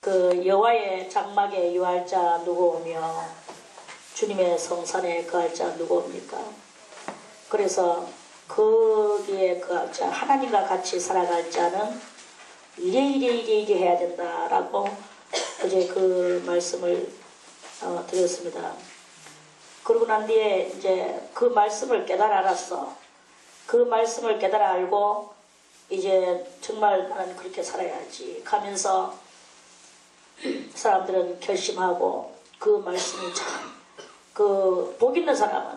그 여호와의 장막에 유할 자 누구 오며 주님의 성산에 거할 자 누구 옵니까? 그래서 거기에 거할 자, 하나님과 같이 살아갈 자는 이래 해야 된다라고 어제 그 말씀을 드렸습니다. 그러고 난 뒤에 이제 그 말씀을 깨달아 알았어. 그 말씀을 깨달아 알고 이제 정말 나는 그렇게 살아야지 하면서 사람들은 결심하고 그 말씀이 참 그 복 있는 사람은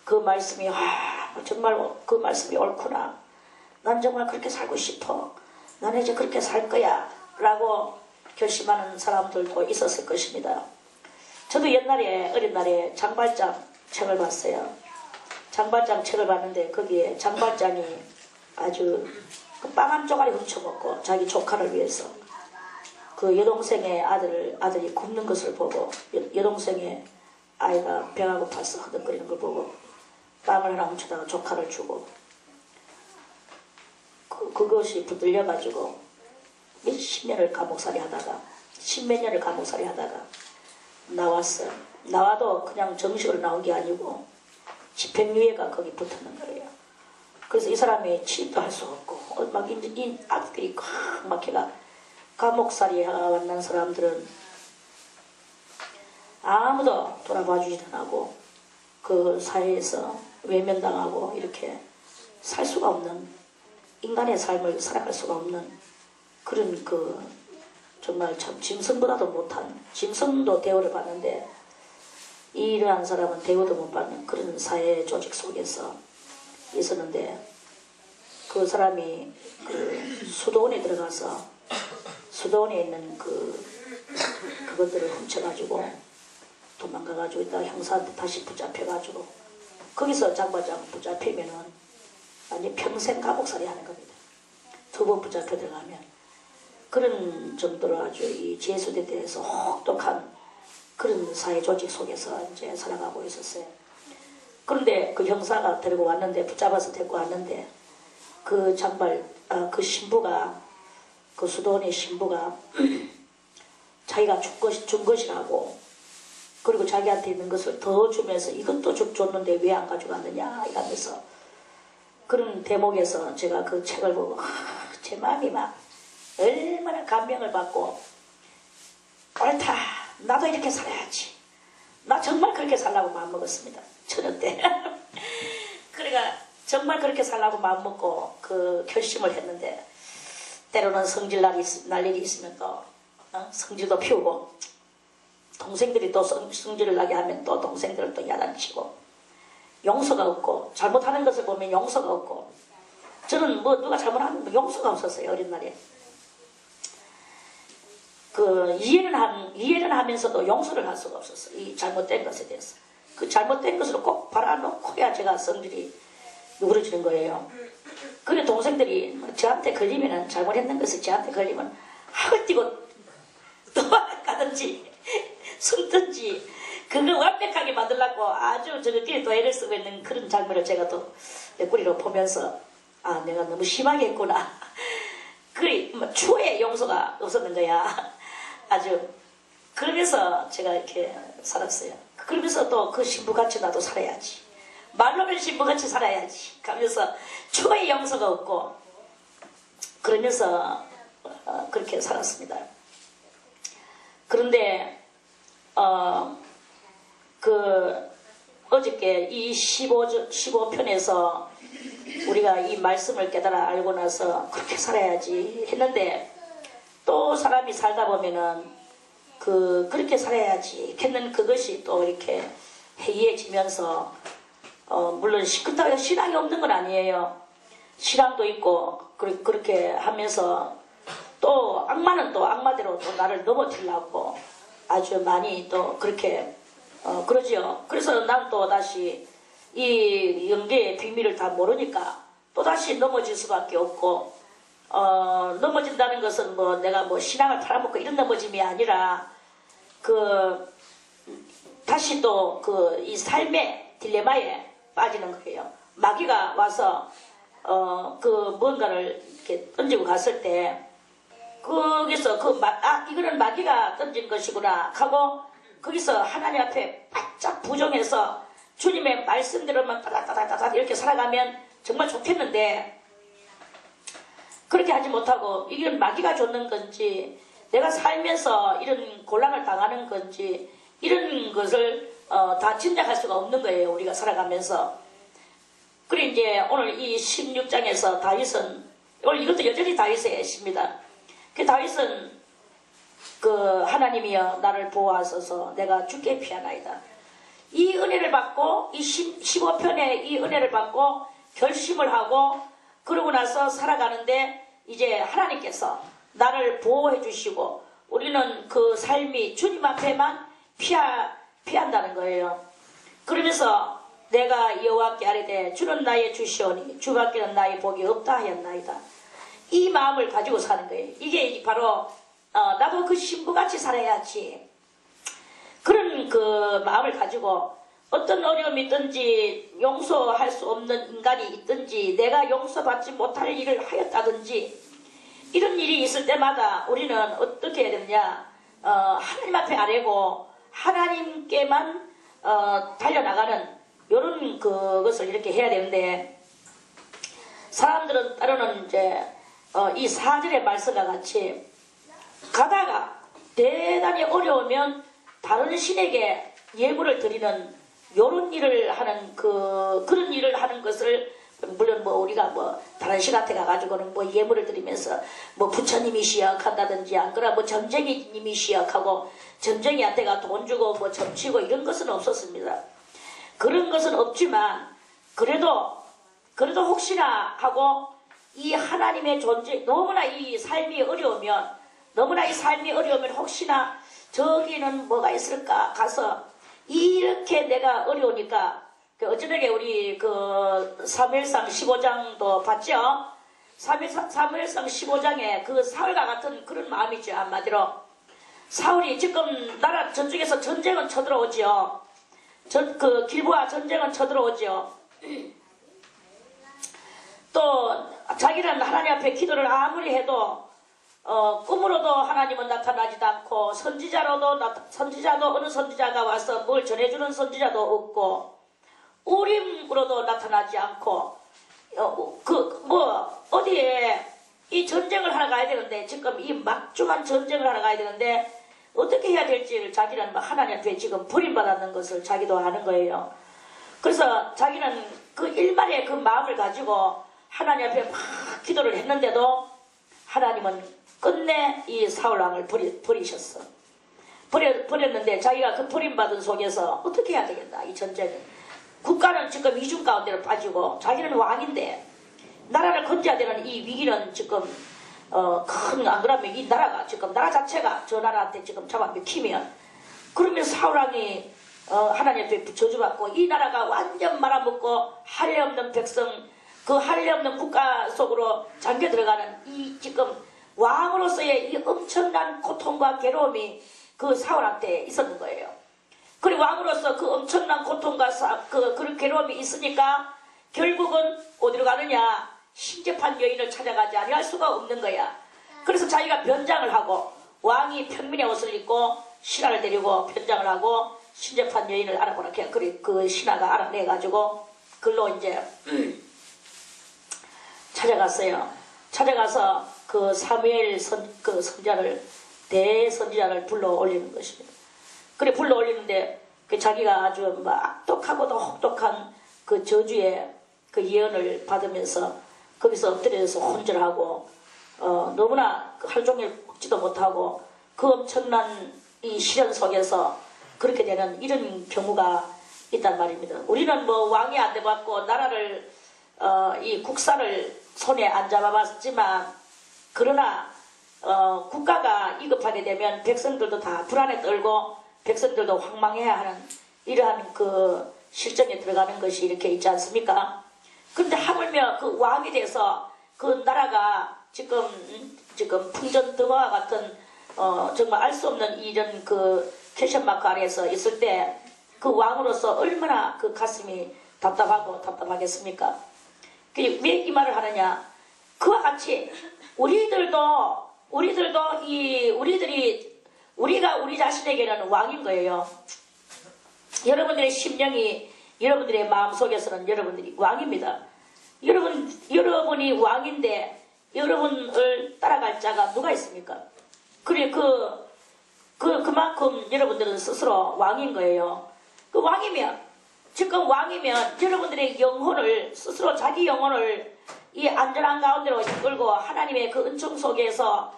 그 말씀이 정말 그 말씀이 옳구나. 난 정말 그렇게 살고 싶어. 나는 이제 그렇게 살 거야 라고 결심하는 사람들도 있었을 것입니다. 저도 옛날에 어린 날에 장발장 책을 봤어요. 장발장 책을 봤는데 거기에 장발장이 아주 그 빵 한 쪼가리 훔쳐먹고 자기 조카를 위해서 그 여동생의 아들이 굶는 것을 보고 여동생의 아이가 배가 고파서 허덕거리는 걸 보고 빵을 하나 훔쳐다가 조카를 주고 그것이 붙들려가지고 몇십 년을 감옥살이 하다가 십몇 년을 감옥살이 하다가 나왔어요. 나와도 그냥 정식으로 나온 게 아니고 집행유예가 거기 붙었는 거예요. 그래서 이 사람이 취입도 할 수 없고 막 이 악들이 꽉 막혀가 감옥살이 만난 사람들은 아무도 돌아봐 주지도 않고 그 사회에서 외면당하고 이렇게 살 수가 없는 인간의 삶을 살아갈 수가 없는 그런 그 정말 참 짐승보다도 못한 짐승도 대우를 받는데 이러한 사람은 대우도 못 받는 그런 사회 조직 속에서 있었는데 그 사람이 그 수도원에 들어가서 수도원에 있는 그것들을 훔쳐가지고 도망가가지고 있다가 형사한테 다시 붙잡혀가지고 거기서 장발장 붙잡히면은 아니 평생 감옥살이 하는 겁니다. 두 번 붙잡혀 들어가면 그런 정도로 아주 이 제수에 대해서 혹독한 그런 사회 조직 속에서 이제 살아가고 있었어요. 그런데 그 형사가 데리고 왔는데 붙잡아서 데리고 왔는데 그 그 신부가 그 수도원의 신부가 자기가 준 것이라고 그리고 자기한테 있는 것을 더 주면서 이것도 줬는데 왜 안 가져갔느냐 이러면서 그런 대목에서 제가 그 책을 보고 제 마음이 막 얼마나 감명을 받고 옳다 나도 이렇게 살아야지 나 정말 그렇게 살라고 마음먹었습니다. 저녁 때 그러니까 정말 그렇게 살라고 마음먹고 그 결심을 했는데 때로는 성질 날 일이 있으면 또 성질도 피우고 동생들이 또 성질을 나게 하면 또 동생들을 또 야단치고 용서가 없고 잘못하는 것을 보면 용서가 없고 저는 뭐 누가 잘못하면 용서가 없었어요. 어린 날에 그 이해는 하면서도 용서를 할 수가 없었어요. 이 잘못된 것에 대해서 그 잘못된 것을 꼭 바라놓고야 제가 성질이 누그러지는 거예요. 그래 동생들이 저한테 걸리면은 잘못했는 것을 저한테 걸리면 학을 띄고 도망가든지 숨든지 그걸 완벽하게 만들려고 아주 저렇게 도해를 쓰고 있는 그런 장면을 제가 또 옆구리로 보면서 내가 너무 심하게 했구나. 그래 추후에 용서가 없었는 거야. 아주 그러면서 제가 이렇게 살았어요. 그러면서 또 그 신부같이 나도 살아야지. 말로는 신부같이 살아야지. 하면서 추후에 용서가 없고 그러면서 그렇게 살았습니다. 그런데 어저께 이 15편에서 우리가 이 말씀을 깨달아 알고 나서 그렇게 살아야지 했는데 또 사람이 살다 보면은 그렇게 살아야지 했는 그것이 또 이렇게 해이해지면서 물론 그렇다고 해서 신앙이 없는 건 아니에요. 신앙도 있고 그렇게 하면서 또 악마는 또 악마대로 또 나를 넘어뜨리려고 아주 많이 또 그렇게 그러지요. 그래서 난 또 다시 이 영계의 비밀을 다 모르니까 또 다시 넘어질 수밖에 없고 넘어진다는 것은 뭐 내가 뭐 신앙을 팔아먹고 이런 넘어짐이 아니라 다시 또 이 삶의 딜레마에 빠지는 거예요. 마귀가 와서 뭔가를 이렇게 던지고 갔을 때 거기서 이거는 마귀가 던진 것이구나 하고 거기서 하나님 앞에 바짝 부정해서 주님의 말씀대로만 따다다다다 이렇게 살아가면 정말 좋겠는데 그렇게 하지 못하고 이건 마귀가 줬는 건지 내가 살면서 이런 곤란을 당하는 건지 이런 것을 다 짐작할 수가 없는 거예요. 우리가 살아가면서. 그리고 이제 오늘 이 16장에서 다윗은 오늘 이것도 여전히 다윗의 시입니다. 그 다윗은 그 하나님이여 나를 보호하소서 내가 주께 피하나이다. 이 은혜를 받고 이 15편의 이 은혜를 받고 결심을 하고 그러고 나서 살아가는데 이제 하나님께서 나를 보호해 주시고 우리는 그 삶이 주님 앞에만 피한다는 거예요. 그러면서 내가 여호와께 아뢰되 주는 나의 주시오니 주밖에는 나의 복이 없다 하였나이다. 이 마음을 가지고 사는 거예요. 이게 바로 나도 그 신부같이 살아야지. 그런 그 마음을 가지고 어떤 어려움이 있든지 용서할 수 없는 인간이 있든지 내가 용서받지 못할 일을 하였다든지 이런 일이 있을 때마다 우리는 어떻게 해야 되느냐 하나님 앞에 아뢰고 하나님께만 달려나가는 이런 그것을 이렇게 해야 되는데 사람들은 때로는 이제 이 4절의 말씀과 같이 가다가 대단히 어려우면 다른 신에게 예물을 드리는 요런 일을 하는 그런 일을 하는 것을 물론 뭐 우리가 뭐 다른 신한테 가가지고는 뭐 예물을 드리면서 뭐 부처님이 시약한다든지 안 그러나 뭐 점쟁이님이 시약하고 점쟁이한테가 돈 주고 뭐 점치고 이런 것은 없었습니다. 그런 것은 없지만 그래도 혹시나 하고 이 하나님의 존재 너무나 이 삶이 어려우면 혹시나 저기는 뭐가 있을까 가서 이렇게 내가 어려우니까 어쩌게 우리 그 사무엘상 15장도 봤죠? 사무엘상 15장에 그 사울과 같은 그런 마음이죠. 한마디로 사울이 지금 나라 저쪽에서 전쟁은 쳐들어오죠. 그 길보아 전쟁은 쳐들어오죠. 또 자기는 하나님 앞에 기도를 아무리 해도 꿈으로도 하나님은 나타나지도 않고 선지자도 어느 선지자가 와서 뭘 전해주는 선지자도 없고 우림으로도 나타나지 않고 어디에 이 전쟁을 하러 가야 되는데 지금 이 막중한 전쟁을 하러 가야 되는데 어떻게 해야 될지를 자기는 하나님 앞에 지금 버림받았는 것을 자기도 아는 거예요. 그래서 자기는 그 일말의 그 마음을 가지고 하나님 앞에 막 기도를 했는데도 하나님은 끝내 이 사울왕을 버리셨어. 버렸는데 자기가 그 버림받은 속에서 어떻게 해야 되겠나 이 전쟁을. 국가는 지금 이중 가운데로 빠지고 자기는 왕인데 나라를 건져야 되는 이 위기는 지금 안 그러면 이 나라가 지금 나라 자체가 저 나라한테 지금 잡아먹히면 그러면 사울왕이 하나님 앞에 저주받고 이 나라가 완전 말아먹고 할례 없는 백성 그 할례 없는 국가 속으로 잠겨 들어가는 이 지금 왕으로서의 이 엄청난 고통과 괴로움이 그 사울한테 있었는 거예요. 그리고 왕으로서 그 엄청난 고통과 그런 괴로움이 있으니까 결국은 어디로 가느냐 신접한 여인을 찾아가지 아니할 수가 없는 거야. 그래서 자기가 변장을 하고 왕이 평민의 옷을 입고 신하를 데리고 변장을 하고 신접한 여인을 알아보라. 그 신하가 알아내가지고 글로 이제 찾아갔어요. 찾아가서 그 사무엘 대선지자를 불러 올리는 것입니다. 그래 불러 올리는데 그 자기가 아주 악독하고도 혹독한 그 저주의 그 예언을 받으면서 거기서 엎드려서 혼절하고 너무나 하루 종일 먹지도 못하고 그 엄청난 이 시련 속에서 그렇게 되는 이런 경우가 있단 말입니다. 우리는 뭐 왕이 안 돼봤고 나라를 이 국사를 손에 안 잡아봤지만 그러나 국가가 이급하게 되면 백성들도 다 불안에 떨고 백성들도 황망해야 하는 이러한 그 실정에 들어가는 것이 이렇게 있지 않습니까? 그런데 하물며 그 왕이 돼서 그 나라가 지금 풍전등화와 같은 정말 알 수 없는 이런 그 퀘션마크 아래에서 있을 때 그 왕으로서 얼마나 그 가슴이 답답하겠습니까? 왜 이 말을 하느냐? 그와 같이 우리들도 우리들도 우리가 우리 자신에게는 왕인 거예요. 여러분들의 심령이, 여러분들의 마음속에서는 여러분들이 왕입니다. 여러분이 왕인데 여러분을 따라갈 자가 누가 있습니까? 그래, 그만큼 여러분들은 스스로 왕인 거예요. 그 지금 왕이면 여러분들의 영혼을, 스스로 자기 영혼을 이 안전한 가운데로 이끌고 하나님의 그 은총 속에서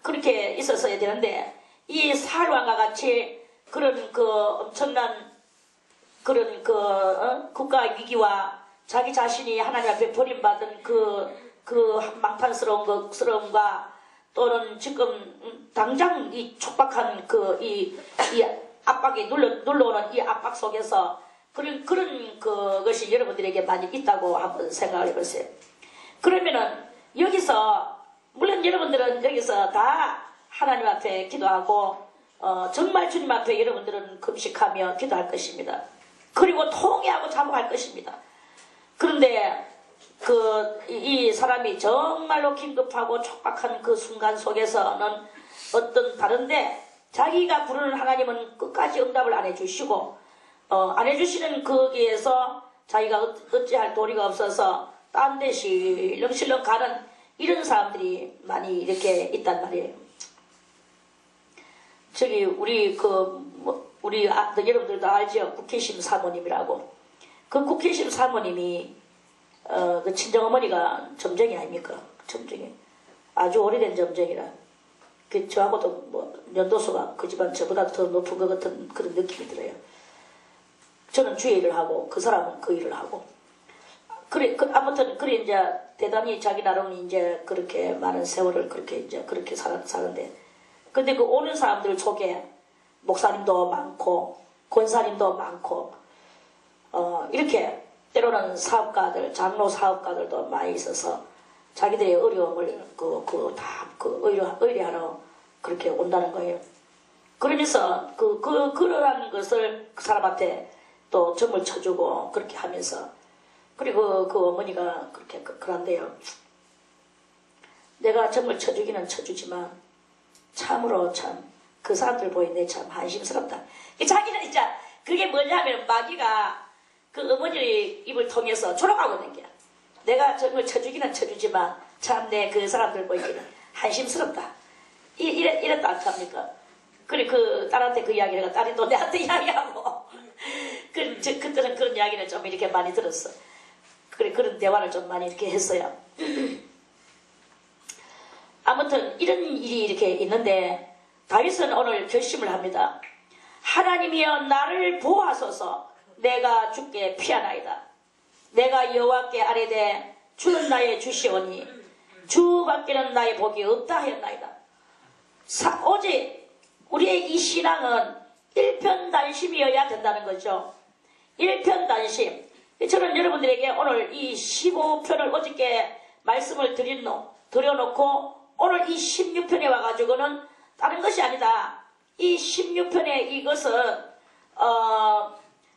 그렇게 있었어야 되는데, 이 사울왕과 같이 그런 엄청난 그런 국가 위기와 자기 자신이 하나님 앞에 버림받은 그 망판스러움과 또는 지금 당장 이 촉박한 이 압박이 눌러오는 이 압박 속에서 그런 그것이 여러분들에게 많이 있다고 한번 생각을 해보세요. 그러면은 여기서 물론 여러분들은 여기서 다 하나님 앞에 기도하고 정말 주님 앞에 여러분들은 금식하며 기도할 것입니다. 그리고 통회하고 자복할 것입니다. 그런데 이 사람이 정말로 긴급하고 촉박한 그 순간 속에서는 어떤 다른데 자기가 부르는 하나님은 끝까지 응답을 안 해주시고 안 해주시는 거기에서 자기가 어찌할 도리가 없어서 딴 데 실렁실렁 가는 이런 사람들이 많이 이렇게 있단 말이에요. 저기 우리 여러분들도 알죠? 국회심 사모님이라고. 그 국회심 사모님이 그 친정어머니가 점쟁이 아닙니까? 점쟁이. 아주 오래된 점쟁이라. 저하고도 연도수가 그 집안 저보다 더 높은 것 같은 그런 느낌이 들어요. 저는 주의 일을 하고 그 사람은 그 일을 하고. 아무튼 이제 대단히 자기 나름 이제 그렇게 많은 세월을 그렇게 사는데, 근데 그 오는 사람들 속에 목사님도 많고 권사님도 많고 이렇게 때로는 사업가들, 장로 사업가들도 많이 있어서 자기들의 어려움을 의뢰하러 그렇게 온다는 거예요. 그러면서 그러한 것을 그 사람한테 또 점을 쳐주고 그렇게 하면서, 그리고 그 어머니가 그런데요. 내가 점을 쳐주기는 쳐주지만 참으로 그 사람들 보이는데 참 한심스럽다. 자기는 이제 그게 뭐냐면 마귀가 그 어머니의 입을 통해서 졸아가고 있는 거야. 내가 점을 쳐주기는 쳐주지만 참 내 그 사람들 보이기는 한심스럽다. 이랬다 않습니까? 그래 그 딸한테 그 이야기를 해가 딸이 또 내한테 이야기하고 그때는 그런 이야기를 좀 이렇게 많이 들었어. 그래 그런 대화를 좀 많이 이렇게 했어요. 아무튼 이런 일이 이렇게 있는데 다윗은 오늘 결심을 합니다. 하나님이여 나를 보호하소서. 내가 주께 피하나이다. 내가 여호와께 아뢰되 주는 나의 주시오니 주밖에는 나의 복이 없다 하였나이다. 오직 우리의 이 신앙은 일편단심이어야 된다는 거죠. 일편단심. 저는 여러분들에게 오늘 이 15편을 어저께 말씀을 드려놓고 오늘 이 16편에 와가지고는 다른 것이 아니다. 이 16편의 이것은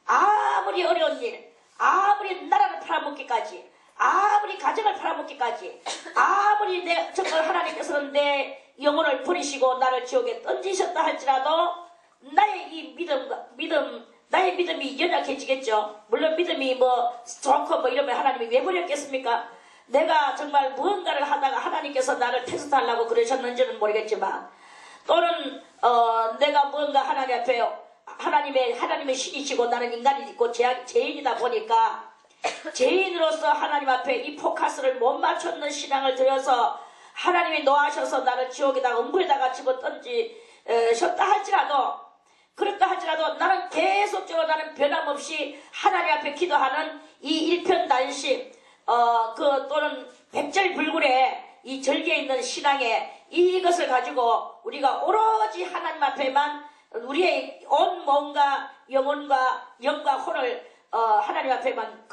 아무리 어려운 일, 아무리 나라를 팔아먹기까지, 아무리 가정을 팔아먹기까지, 아무리 정말 하나님께서는 내 영혼을 버리시고 나를 지옥에 던지셨다 할지라도 나의 나의 믿음이 연약해지겠죠. 물론 믿음이 좋고 이러면 하나님이 왜 버렸겠습니까? 내가 정말 무언가를 하다가 하나님께서 나를 테스트하려고 그러셨는지는 모르겠지만, 또는 내가 무언가 하나님 앞에 하나님의 신이시고 나는 인간이 있고 죄인이다 보니까 죄인으로서 하나님 앞에 이 포커스를 못 맞췄는 신앙을 들여서 하나님이 노하셔서 나를 지옥에다가 음부에다가 집어 던지셨다 할지라도, 그렇다 할지라도 나는 계속적으로 나는 변함없이 하나님 앞에 기도하는 이 일편단심, 또는 백절불굴의 이 절개에 있는 신앙에 이것을 가지고 우리가 오로지 하나님 앞에만 우리의 온 몸과 영혼과 영과 혼을 하나님 앞에만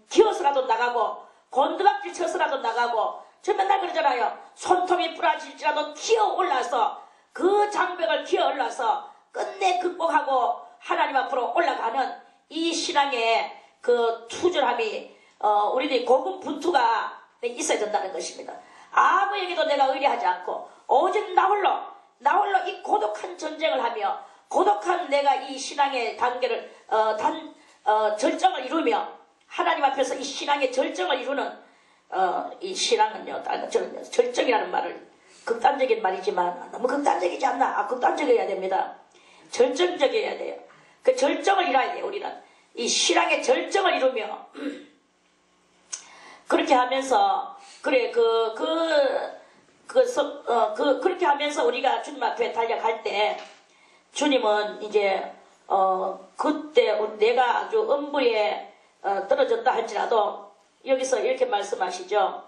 기어서라도 나가고 곤두박질 쳐서라도 나가고, 저 맨날 그러잖아요. 손톱이 부러질지라도 기어 올라서 그 장벽을 기어 올라서 끝내 극복하고 하나님 앞으로 올라가는 이 신앙의 그 투절함이 우리들이 고군분투가 있어야 된다는 것입니다. 아무에게도 내가 의뢰하지 않고 오직 나 홀로 이 고독한 전쟁을 하며 고독한 내가 이 신앙의 단계를 절정을 이루며 하나님 앞에서 이 신앙의 절정을 이루는 이 신앙은요, 저는 절정이라는 말을 극단적인 말이지만 너무 극단적이지 않나? 극단적이어야 됩니다. 절정적이어야 돼요. 그 절정을 이뤄야 돼요. 우리는 이 신앙의 절정을 이루며 그렇게 하면서 그렇게 하면서 우리가 주님 앞에 달려갈 때 주님은 이제 그때 내가 아주 음부에 떨어졌다 할지라도 여기서 이렇게 말씀하시죠.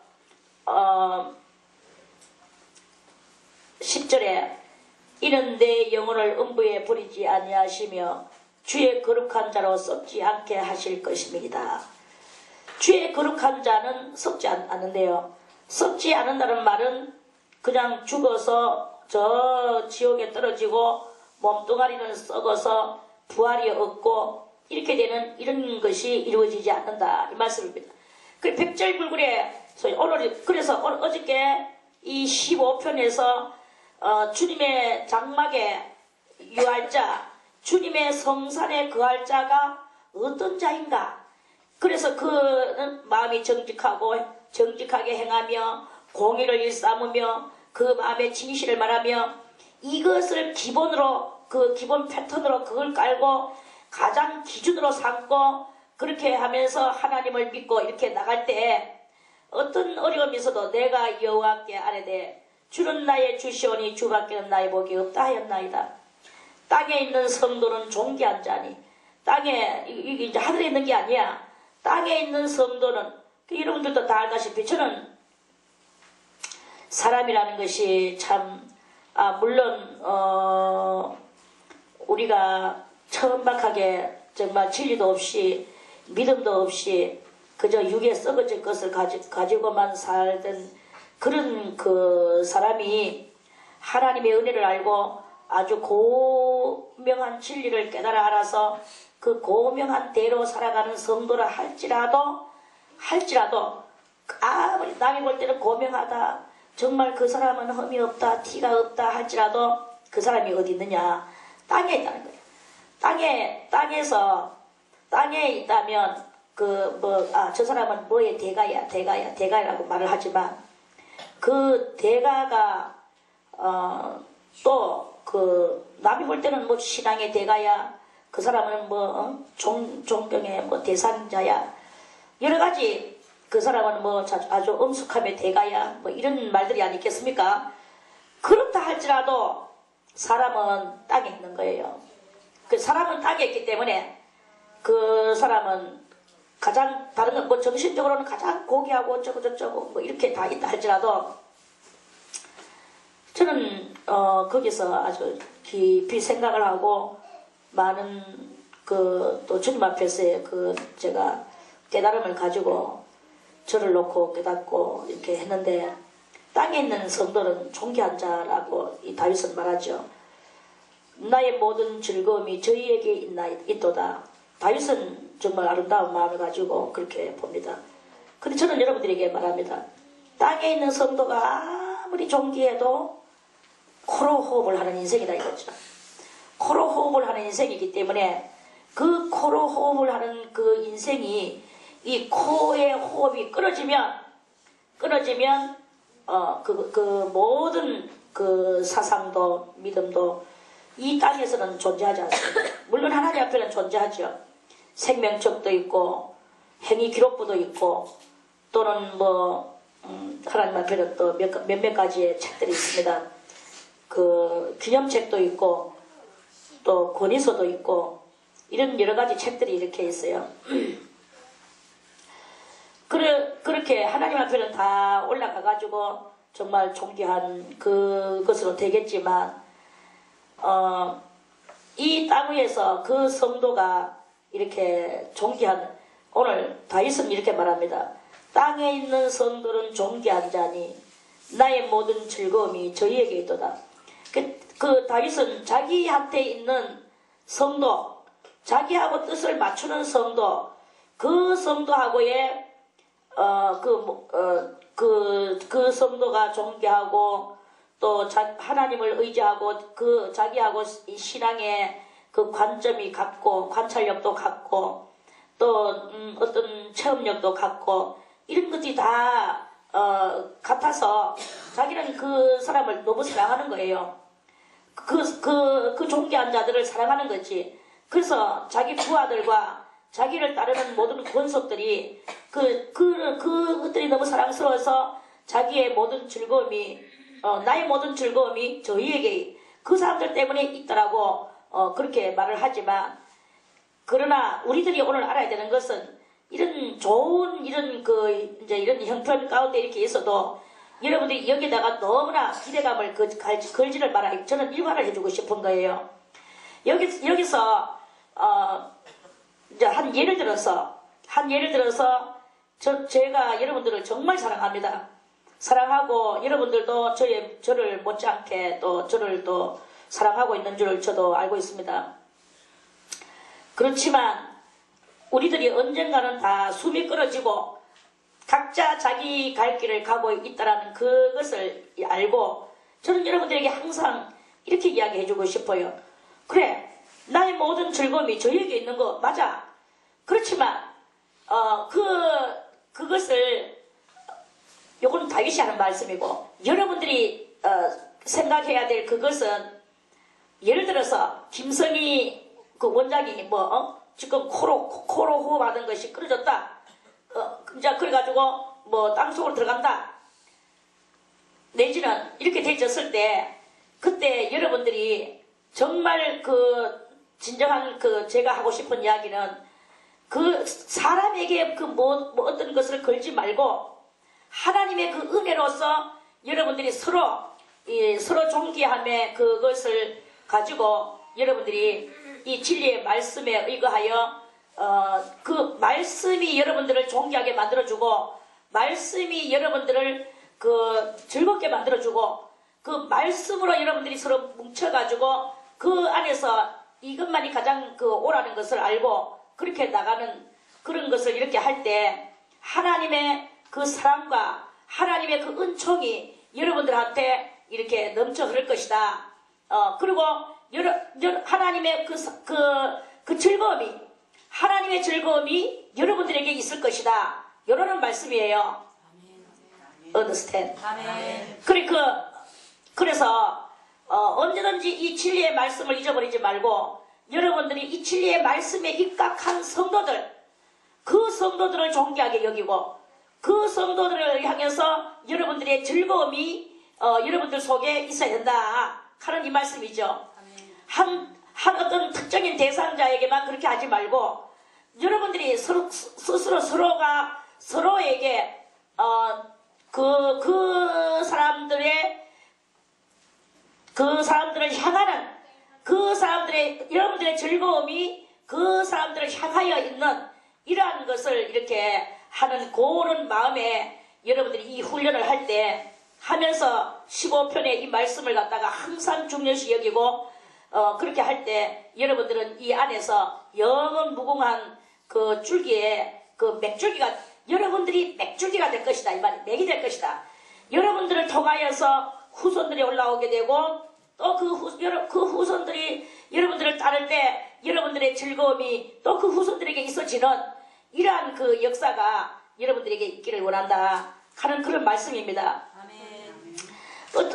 10절에 이는 내 영혼을 음부에 버리지 아니하시며 주의 거룩한 자로 썩지 않게 하실 것입니다. 주의 거룩한 자는 썩지 않는데요. 썩지 않는다는 말은 그냥 죽어서 저 지옥에 떨어지고 몸뚱아리는 썩어서 부활이 없고 이렇게 되는 이런 것이 이루어지지 않는다 이 말씀입니다. 그 백절불굴에 그래서 어저께 이 15편에서 주님의 장막에 유할 자, 주님의 성산에 거할 자가 어떤 자인가? 그래서 그는 마음이 정직하게 행하며 공의를 일삼으며 그 마음의 진실을 말하며 이것을 기본으로 그 기본 패턴으로 그걸 깔고 가장 기준으로 삼고 그렇게 하면서 하나님을 믿고 이렇게 나갈 때 어떤 어려움이 있어도 내가 여호와께 아뢰되 주는 나의 주시오니 주밖에는 나의 복이 없다 하였나이다. 땅에 있는 성도는 존귀한 자니 땅에 이게 이제 하늘에 있는 게 아니야. 땅에 있는 성도는 여러분들도 다 알다시피 저는 사람이라는 것이 참 물론 우리가 천박하게 정말 진리도 없이 믿음도 없이 그저 육에 썩어질 것을 가지고만 살던 그런 그 사람이 하나님의 은혜를 알고 아주 고명한 진리를 깨달아 알아서 그 고명한 대로 살아가는 성도라 할지라도 아무리 남이 볼 때는 고명하다 정말 그 사람은 흠이 없다 티가 없다 할지라도 그 사람이 어디 있느냐 땅에 있다는 거예요. 땅에 있다면 저 사람은 뭐의 대가라고 말을 하지만 그 대가가 또 남이 볼 때는 뭐 신앙의 대가야 그 사람은 존경의 대상자야 여러 가지 그 사람은 아주 엄숙함의 대가야 이런 말들이 아니겠습니까? 그렇다 할지라도 사람은 땅에 있는 거예요. 그 사람은 땅에 있기 때문에 그 사람은 가장 다른 건 정신적으로는 가장 고귀하고 어쩌고 저쩌고 이렇게 다 있다 할지라도 저는 거기서 아주 깊이 생각을 하고 많은 또 주님 앞에서의 제가 깨달음을 가지고 저를 놓고 깨닫고 이렇게 했는데 땅에 있는 성도는 존귀한 자라고 이 다윗은 말하죠. 나의 모든 즐거움이 저희에게 있도다. 다윗은 정말 아름다운 마음을 가지고 그렇게 봅니다. 근데 저는 여러분들에게 말합니다. 땅에 있는 성도가 아무리 존귀해도 코로 호흡을 하는 인생이다 이거죠. 코로 호흡을 하는 인생이기 때문에 그 코로 호흡을 하는 그 인생이 이 코의 호흡이 끊어지면 모든 그 사상도 믿음도 이 땅에서는 존재하지 않습니다. 물론 하나님 앞에는 존재하죠. 생명책도 있고 행위 기록부도 있고 또는 하나님 앞에는 또 몇몇 가지의 책들이 있습니다. 그 기념책도 있고 또 권위서도 있고 이런 여러 가지 책들이 이렇게 있어요. 그렇게 하나님 앞에는 다 올라가가지고 정말 존귀한 그것으로 되겠지만 이 땅 위에서 그 성도가 이렇게 존귀한 오늘 다윗은 이렇게 말합니다. 땅에 있는 성도는 존귀한 자니 나의 모든 즐거움이 저희에게 있도다. 그 다윗은 자기한테 있는 성도 자기하고 뜻을 맞추는 성도 그 성도하고의 그 성도가 존경하고 또 하나님을 의지하고 그 자기하고 이 신앙의 그 관점이 같고 관찰력도 같고 또 어떤 체험력도 같고 이런 것들이 다 같아서 자기는 그 사람을 너무 사랑하는 거예요. 그 존귀한 자들을 사랑하는 거지. 그래서 자기 부하들과 자기를 따르는 모든 권속들이 그것들이 너무 사랑스러워서 자기의 모든 즐거움이 나의 모든 즐거움이 저희에게 그 사람들 때문에 있더라고 그렇게 말을 하지만 그러나 우리들이 오늘 알아야 되는 것은 이런 좋은 이런 형편 가운데 이렇게 있어도 여러분들이 여기다가 너무나 기대감을 걸지를 말아요. 저는 일관을 해주고 싶은 거예요. 여기서 이제 한 예를 들어서 제가 여러분들을 정말 사랑합니다. 사랑하고 여러분들도 저를 못지않게 또 저를 또 사랑하고 있는 줄 저도 알고 있습니다. 그렇지만 우리들이 언젠가는 다 숨이 끊어지고 각자 자기 갈 길을 가고 있다는 그것을 알고 저는 여러분들에게 항상 이렇게 이야기해주고 싶어요. 그래, 나의 모든 즐거움이 저에게 있는 거 맞아. 그렇지만 그것을 요거는 다윗이 하는 말씀이고 여러분들이 생각해야 될 그것은 예를 들어서 김성희 그 원장이 지금 코로 호흡하던 것이 끊어졌다. 이제 그래가지고 땅속으로 들어간다. 내지는 이렇게 되졌을 때 그때 여러분들이 정말 진정한 제가 하고 싶은 이야기는 사람에게 어떤 것을 걸지 말고 하나님의 그 은혜로서 여러분들이 서로 존귀함의 그것을 가지고 여러분들이 이 진리의 말씀에 의거하여 그 말씀이 여러분들을 존귀하게 만들어주고 말씀이 여러분들을 즐겁게 만들어주고 그 말씀으로 여러분들이 서로 뭉쳐가지고 그 안에서 이것만이 가장 옳다는 것을 알고 그렇게 나가는 그런 것을 이렇게 할 때 하나님의 그 사랑과 하나님의 그 은총이 여러분들한테 이렇게 넘쳐 흐를 것이다. 그리고 하나님의 그 즐거움이 하나님의 즐거움이 여러분들에게 있을 것이다. 이러는 말씀이에요. Understand? 그래서 언제든지 이 진리의 말씀을 잊어버리지 말고 여러분들이 이 진리의 말씀에 입각한 성도들 그 성도들을 존귀하게 여기고 그 성도들을 향해서 여러분들의 즐거움이 여러분들 속에 있어야 된다 하는 이 말씀이죠. 한 어떤 특정인 대상자에게만 그렇게 하지 말고 여러분들이 스스로 서로가 서로에게 그 사람들을 향하는 여러분들의 즐거움이 그 사람들을 향하여 있는 이러한 것을 이렇게 하는 그런 마음에 여러분들이 이 훈련을 할 때 하면서 15편의 이 말씀을 갖다가 항상 중요시 여기고 그렇게 할 때 여러분들은 이 안에서 영원 무궁한 그 줄기에 그 맥줄기가 여러분들이 맥줄기가 될 것이다. 이 말이 맥이 될 것이다. 여러분들을 통하여서 후손들이 올라오게 되고 또 그 후손들이 여러분들을 따를 때 여러분들의 즐거움이 또 그 후손들에게 있어지는 이러한 그 역사가 여러분들에게 있기를 원한다 하는 그런 말씀입니다. 아멘.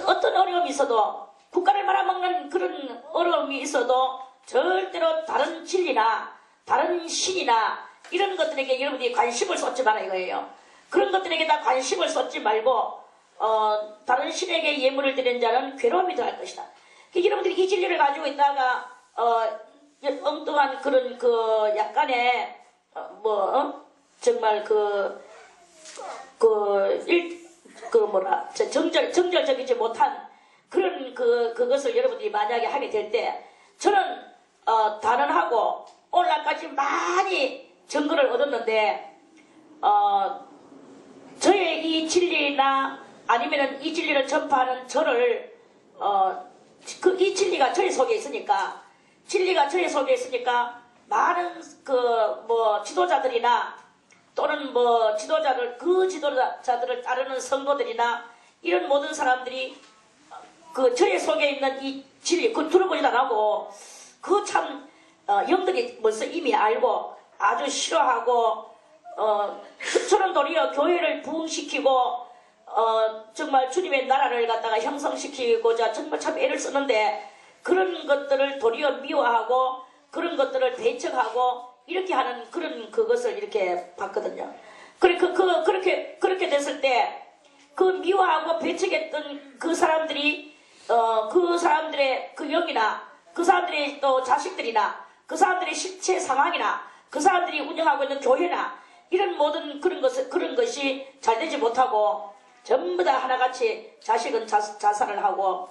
어떤 어려움이 있어도 국가를 말아먹는 그런 어려움이 있어도 절대로 다른 진리나 다른 신이나 이런 것들에게 여러분들이 관심을 쏟지 말아 이거예요. 그런 것들에게 다 관심을 쏟지 말고 다른 신에게 예물을 드리는 자는 괴로움이 더할 것이다. 여러분들이 이 진리를 가지고 있다가 엉뚱한 그런 약간의 정말 정절적이지 못한 그런 그것을 여러분들이 만약에 하게 될 때 저는 단언하고 오늘날까지 많이 증거를 얻었는데 저의 이 진리나 아니면은 이 진리를 전파하는 저를 이 진리가 저의 속에 있으니까 많은 지도자들이나 또는 뭐 지도자들 그 지도자들을 따르는 성도들이나 이런 모든 사람들이 그 저의 속에 있는 이 진리 그 들어보지도 안 하고 그 참 영들이 벌써 이미 알고 아주 싫어하고 저는 도리어 교회를 부흥시키고 정말 주님의 나라를 갖다가 형성시키고자 정말 참 애를 쓰는데 그런 것들을 도리어 미워하고 그런 것들을 배척하고 이렇게 하는 그런 그것을 이렇게 봤거든요. 그렇게 됐을 때 그 미워하고 배척했던 그 사람들이 그 사람들의 그 영이나 그 사람들의 또 자식들이나 그 사람들의 실체 상황이나 그 사람들이 운영하고 있는 교회나 이런 모든 그런 것이 잘 되지 못하고 전부 다 하나같이 자식은 자살을 하고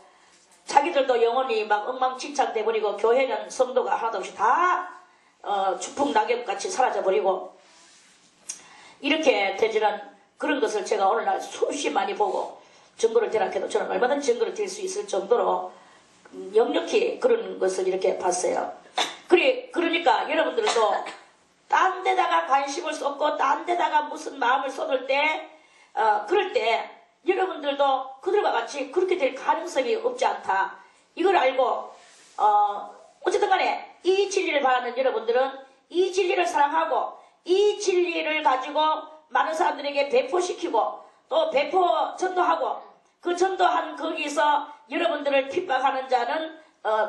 자기들도 영혼이 막 엉망진창 돼버리고 교회는 성도가 하나도 없이 다 추풍낙엽같이 사라져버리고 이렇게 되지는 그런 것을 제가 오늘날 수없이 많이 보고 증거를 대락해도 저는 얼마든지 증거를 댈 수 있을 정도로 역력히 그런 것을 이렇게 봤어요. 그러니까 여러분들도 딴 데다가 관심을 쏟고 딴 데다가 무슨 마음을 쏟을 때 그럴 때 여러분들도 그들과 같이 그렇게 될 가능성이 없지 않다. 이걸 알고 어쨌든 간에 이 진리를 바라는 여러분들은 이 진리를 사랑하고 이 진리를 가지고 많은 사람들에게 배포시키고 또 전도하고 그 전도한 거기서 여러분들을 핍박하는 자는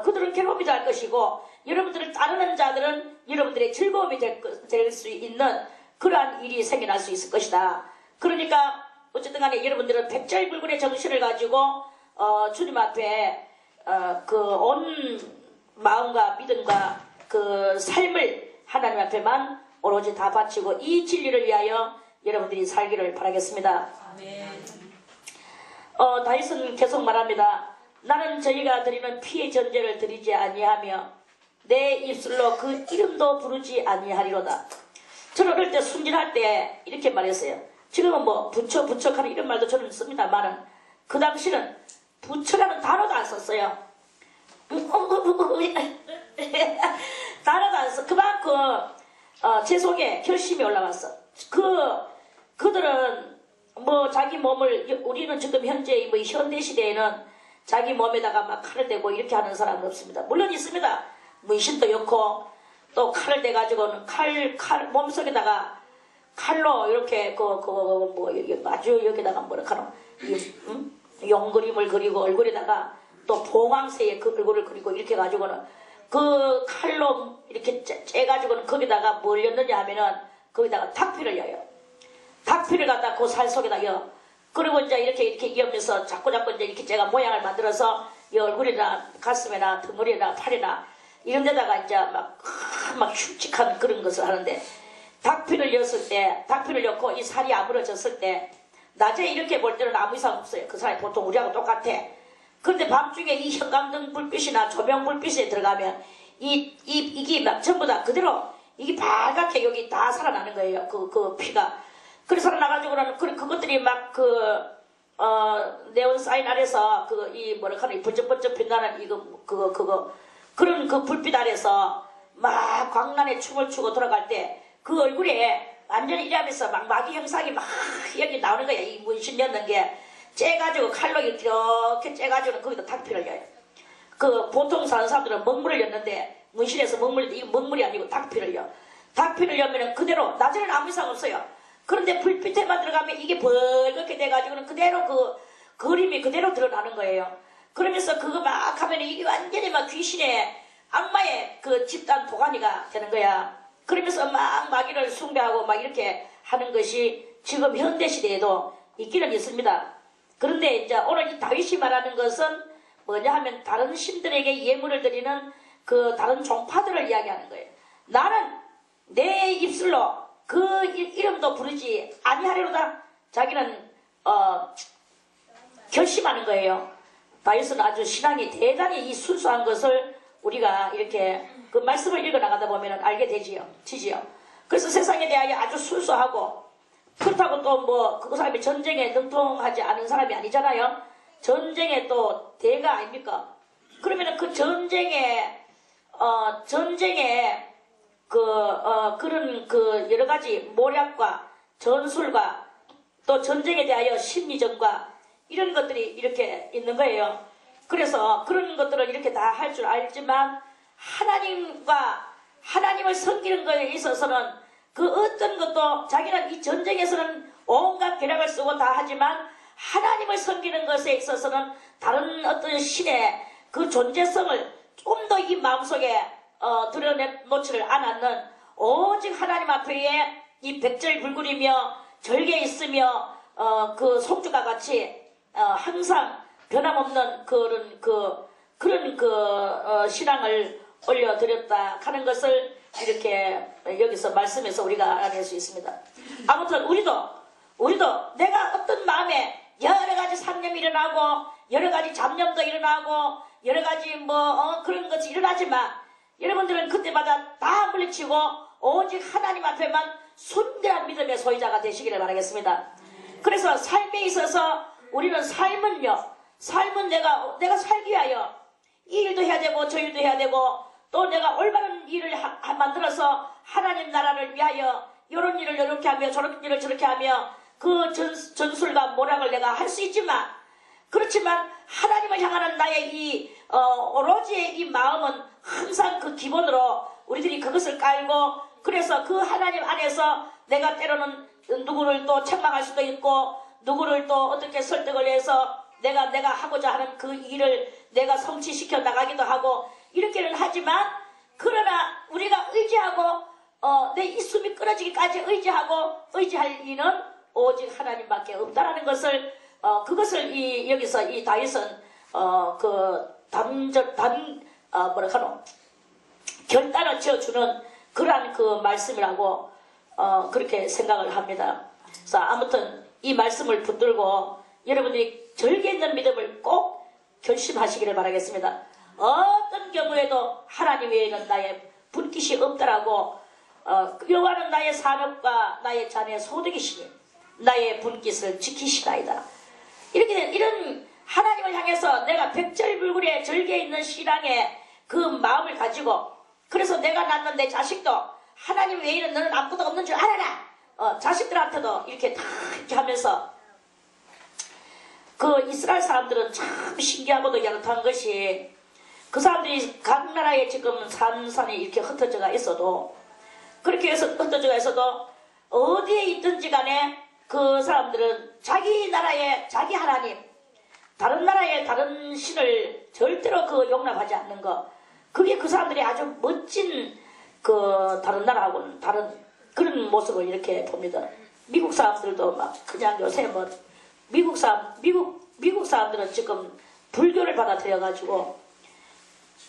그들은 괴로움이 될 것이고 여러분들을 따르는 자들은 여러분들의 즐거움이 될 수 있는 그러한 일이 생겨날 수 있을 것이다. 그러니까 어쨌든 간에 여러분들은 백절불굴의 정신을 가지고 주님 앞에 그 온 마음과 믿음과 그 삶을 하나님 앞에만 오로지 다 바치고 이 진리를 위하여 여러분들이 살기를 바라겠습니다. 아멘. 다윗은 계속 말합니다. 나는 저희가 드리는 피의 전제를 드리지 아니하며 내 입술로 그 이름도 부르지 아니하리로다. 저는 어릴 때 순진할 때 이렇게 말했어요. 지금은 뭐 부처하는 이런 말도 저는 씁니다만은 그 당시는 부처라는 단어도 안 썼어요. 단어도 안 써. 그만큼 제 속에 결심이 올라왔어. 그들은 뭐 자기 몸을 우리는 지금 현재 뭐 현대 시대에는 자기 몸에다가 막 칼을 대고 이렇게 하는 사람은 없습니다. 물론 있습니다. 문신도 넣고 또 칼을 대가지고는 칼 몸속에다가 칼로 이렇게 아주 여기다가 뭐랄까노 용 그림을 그리고 얼굴에다가 또 봉황새의 그 얼굴을 그리고 이렇게 가지고는 그 칼로 이렇게 째가지고는 거기다가 뭘 넣느냐 하면은 거기다가 닭피를 여요. 닭피를 갖다 그 살 속에다 여. 그리고 이제 이렇게 이으면서 자꾸 이제 이렇게 제가 모양을 만들어서 이 얼굴이나 가슴이나 등허리나 팔이나 이런 데다가 이제 막 흉측한 그런 것을 하는데 닭피를 엮고 이 살이 아물어졌을 때 낮에 이렇게 볼 때는 아무 이상 없어요. 그 사람이 보통 우리하고 똑같아. 그런데 밤중에 이 형광등 불빛이나 조명 불빛에 들어가면 이게 막 전부 다 그대로 이게 빨갛게 여기 다 살아나는 거예요. 그 피가. 그래서 살아나가지고는 그것들이 막 네온 사인 아래서 이 번쩍번쩍 빛나는 그런 그 불빛 아래서 막 광란에 춤을 추고 돌아갈 때 그 얼굴에 완전히 이러면서 막 마귀 형상이 막 여기 나오는 거야. 이 문신 였는 게 째가지고 칼로 이렇게 째가지고는 거기다 닭피를 여요. 그 보통 사는 사람들은 먹물을 였는데 문신에서 이거 먹물이 아니고 닭피를 여. 닭피를 여면은 그대로 낮에는 아무 이상 없어요. 그런데 불빛에만 들어가면 이게 벌겋게 돼가지고는 그대로 그 그림이 그대로 드러나는 거예요. 그러면서 그거 막 하면 이게 완전히 막 귀신의 악마의 그 집단 도가니가 되는 거야. 그러면서 막 마귀를 숭배하고 막 이렇게 하는 것이 지금 현대 시대에도 있기는 있습니다. 그런데 이제 오늘 이 다윗이 말하는 것은 뭐냐 하면 다른 신들에게 예물을 드리는 그 다른 종파들을 이야기하는 거예요. 나는 내 입술로 그 이름도 부르지 아니하리로다. 자기는 결심하는 거예요. 다윗은 아주 신앙이 대단히 이 순수한 것을 우리가 이렇게 그 말씀을 읽어나가다 보면 알게 되지요. 그래서 세상에 대하여 아주 순수하고 그렇다고 또 뭐 그 사람이 전쟁에 능통하지 않은 사람이 아니잖아요. 전쟁에 또 대가 아닙니까? 그러면 그 전쟁에 그런 여러 가지 모략과 전술과 또 전쟁에 대하여 심리전과 이런 것들이 이렇게 있는 거예요. 그래서 그런 것들을 이렇게 다 할 줄 알지만 하나님을 섬기는 것에 있어서는 그 어떤 것도 자기는 이 전쟁에서는 온갖 계략을 쓰고 다 하지만 하나님을 섬기는 것에 있어서는 다른 어떤 신의 그 존재성을 좀 더 이 마음속에 드러내놓지를 않았는 오직 하나님 앞에 이 백절불굴이며 절개 있으며 그 송주가 같이 항상 변함없는 그런 신앙을 올려드렸다 하는 것을 이렇게 여기서 말씀에서 우리가 알아낼 수 있습니다. 아무튼 우리도 내가 어떤 마음에 여러 가지 상념이 일어나고 여러 가지 잡념도 일어나고 여러 가지 그런 것이 일어나지만 여러분들은 그때마다 다 물리치고 오직 하나님 앞에만 순결한 믿음의 소유자가 되시기를 바라겠습니다. 그래서 삶에 있어서 우리는 삶은 내가 살기 위하여 이 일도 해야 되고 저 일도 해야 되고 또 내가 올바른 일을 만들어서 하나님 나라를 위하여 이런 일을 이렇게 하며 저런 일을 저렇게 하며 그 전술과 모략을 내가 할 수 있지만 그렇지만 하나님을 향하는 나의 오로지의 이 마음은 항상 그 기본으로 우리들이 그것을 깔고 그래서 그 하나님 안에서 내가 때로는 누구를 또 책망할 수도 있고 누구를 또 어떻게 설득을 해서 내가 하고자 하는 그 일을 내가 성취시켜 나가기도 하고 이렇게는 하지만 그러나 우리가 의지하고 내 이 숨이 끊어지기까지 의지할 이는 오직 하나님밖에 없다라는 것을 그것을 여기서 이 다윗은 결단을 지어주는 그러한 그 말씀이라고 그렇게 생각을 합니다. 그래서 아무튼 이 말씀을 붙들고 여러분들이 절개 있는 믿음을 꼭 결심하시기를 바라겠습니다. 어떤 경우에도 하나님 외에는 나의 분깃이 없더라고 여호와는 나의 산업과 나의 자녀의 소득이시니 나의 분깃을 지키시나이다. 이런 하나님을 향해서 내가 백절불굴의 절개에 있는 신앙의 그 마음을 가지고 그래서 내가 낳는 내 자식도 하나님 외에는 너는 아무것도 없는 줄 알아라. 자식들한테도 이렇게 다 이렇게 하면서 그 이스라엘 사람들은 참 신기하고도 연탄 것이 그 사람들이 각 나라에 지금 산이 이렇게 흩어져가 있어도 그렇게 해서 흩어져가 있어도 어디에 있든지 간에 그 사람들은 자기 나라의 자기 하나님 다른 나라의 다른 신을 절대로 용납하지 않는 거 그게 그 사람들이 아주 멋진 다른 나라하고는 다른 그런 모습을 이렇게 봅니다. 미국 사람들도 막 그냥 요새 미국 사람들은 지금 불교를 받아들여가지고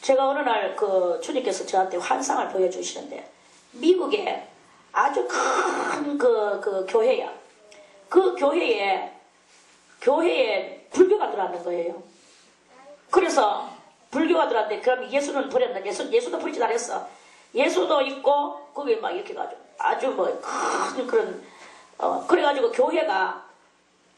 제가 어느 날 주님께서 저한테 환상을 보여주시는데 미국에 아주 큰 교회야. 그 교회에 불교가 들어왔는 거예요. 그래서 불교가 들어왔는데 그럼 예수는 버렸나? 예수도 버리지 않았어. 예수도 있고 거기 막 이렇게 가지고 아주 큰 그런 그래가지고 교회가